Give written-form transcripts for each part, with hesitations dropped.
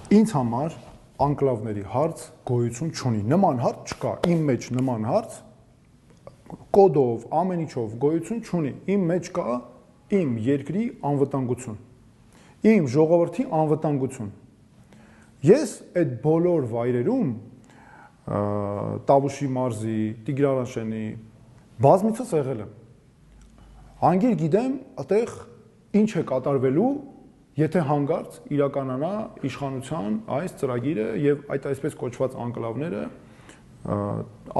Ինձ համար անկլավների հարց գոյություն չունի, նման հարց չկա, իմ մեջ նման հարց կոդով, ամեն ինչով գոյություն չունի, իմ մեջ կա իմ երկրի անվտանգություն, իմ ժողովրդի անվտանգություն։ Ես այդ բոլոր վայրերում Տավուշի մարզի, Տիգրարանշենի բազմիցս եղել եմ։ Անգիր գիտեմ, այդտեղ ինչ է կատարվելու, եթե հանգարց իրականանա իշխանության այս ծրագիրը եւ այդ այսպես կոչված անկլավները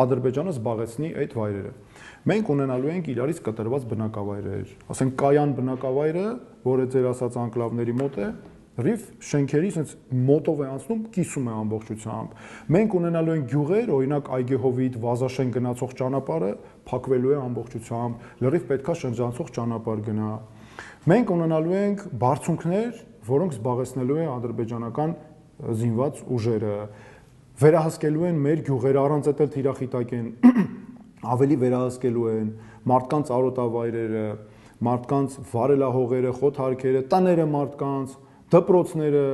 Ադրբեջանը զբաղեցնի այդ վայրերը։ Մենք ունենալու ենք իրարից կտրված բնակավայրեր, ասենք Կայան բնակավայրը, որը ձեր ասած անկլավների մոտ է, ռիվ շենքերի sense մոտով է անցնում, կիսում է ամբողջությամբ։ Մենք ունենալու ենք գյուղեր, օրինակ Այգեհովիտ, Վազաշեն գնացող ճանապարհը փակվելու է ամբողջությամբ, լրիվ պետքա շրջանցող ճանապարհ գնա։ Մենք ունենալու ենք բարձունքներ, որոնք զբաղեցնելու է ադրբեջանական զինված ուժերը, վերահսկելու են մեր գյուղերը, առանց այդ թիրախիտակ են, ավելի վերահսկելու են մարդկանց արոտավայրերը, մարդկանց վարելահողերը, խոթարքերը, տները մարդկանց, դպրոցները,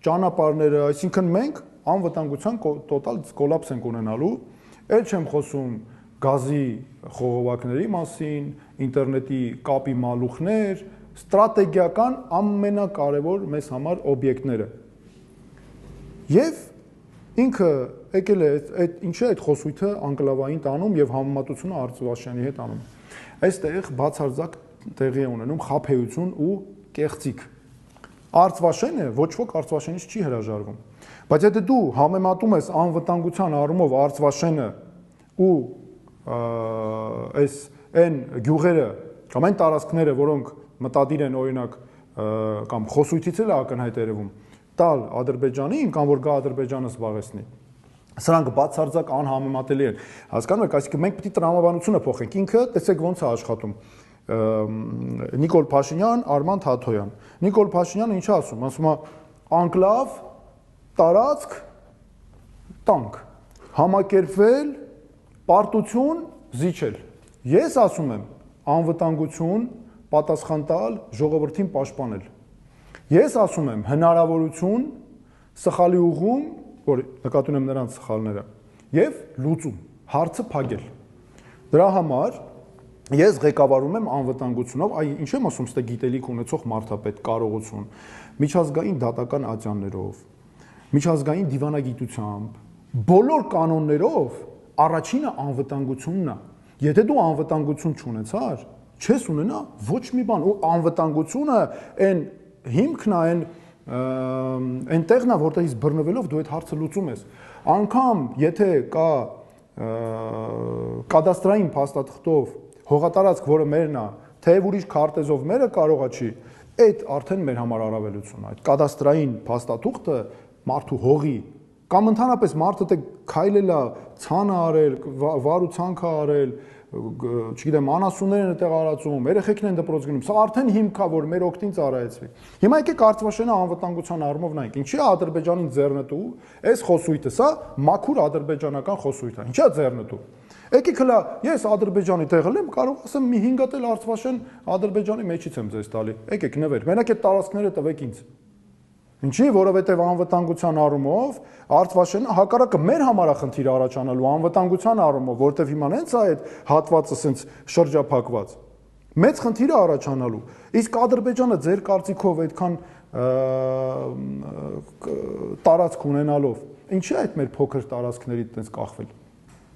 ճանապարհները, այսինքն մենք անվտանգության տոտալ կոլապս ենք ունենալու, ել չեմ խոսում գազի խողովակների մասին, ինտերնետի կապի մալուխներ, ստրատեգիական ամենակարևոր մեզ համար օբյեկտները։ Եվ ինքը եկել է ինչի է այդ խոսույթը անկլավային տանում եւ համեմատությունը Արցվաշյանի հետ անում։ Այստեղ բացարձակ տեղի է ունենում խաբեություն ու կեղծիք։ Արցվաշենը ոչ ոք Արցվաշենից չի հրաժարվում։ Բայց եթե դու համեմատում ես անվտանգության առումով Արցվաշենը ու այս այն գյուղերը կամ այն տարածքները, որոնք մտադիր են օրինակ կամ խոսույթից էլ ակնհայտ երևում, տալ Ադրբեջանին կամ որ գա Ադրբեջանը զբաղեցնի։ Սրանք բացարձակ անհամեմատելի են։ Հասկանում եք, այսինքն մենք պետք է տրամաբանությունը փոխենք։ Ինքը տեսեք ոնց է աշխատում։ Նիկոլ Փաշինյան, Արման Թաթոյան։ Նիկոլ Փաշինյանը ինչ ասում։ Ասում է անկլավ, տարածք, տանկ, համակերպվել, պարտություն, զիջել։ Ես ասում եմ անվտանգություն, պատասխան տալ, ժողովրդին պաշտպանել։ Ես ասում եմ հնարավորություն, սխալի ուղում, որ նկատի ունեմ նրանց սխալները, եւ լուծում, հարցը փակել։ Դրա համար ես ղեկավարում եմ անվտանգությունով, այ ինչ եմ ասում, ստե գիտելիք ունեցող մարդապետ, կարողություն, միջազգային դատական ատյաններով, միջազգային դիվանագիտությամբ, բոլոր կանոններով առաջինը անվտանգությունն է։ Եթե դու անվտանգություն չունեցար, չես ունենա ոչ մի բան, ու անվտանգությունը այն հիմքն է, այն տեղն է, որտեղից բռնվելով դու այդ հարցը լուծում ես։ Անկամ եթե կա կադաստրային փաստաթղթով հողատարածք, որը մերն է, թեև ուրիշ քարտեզով մերը կարողա չի, այդ արդեն մեր համար առավելություն է։ Այդ կադաստրային փաստաթուղթը մարդու հողի կամ ընդհանրապես մարդը դե քայլել է, ցանը արել, վարու ցանքը արել, չգիտեմ, անասուններ են այդտեղ արածում, երեխեքն են դպրոց գնում, սա արդեն հիմք է, որ մեր օգտին ծառայեցվի։ Հիմա եկեք Արցվաշենը անվտանգության առումով նայենք, ինչի է Ադրբեջանին ձեռնտու, այս խոսույթը, սա մաքուր ադրբեջանական խոսույթ է, ինչի է ձեռնտու։ Եկեք հլա, ես Ադրբեջանի տեղը եմ, կարող ասեմ մի 5 հատ էլ Արցվաշեն Ադրբեջանի մեջից եմ ձեզ տալի։ Եկեք նվեր, մենակ այդ տարածքները տվեք ինձ։ Ինչի, որովհետև անվտանգության առումով Արցվաշենը հակառակը մեր համար է խնդիր առաջանալու անվտանգության առումով, որովհետև հիմա հենց է այդ հատվածը սենց շրջափակված։ Մեծ խնդիր է առաջանալու։ Իսկ Ադրբեջանը ձեր կարծիքով այդքան տարածք ունենալով, ինչի է այդ մեր փոքր տարածքներից այդպես կախվել,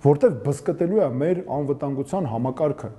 որտեղ բզկտելու է մեր անվտանգության համակարգը։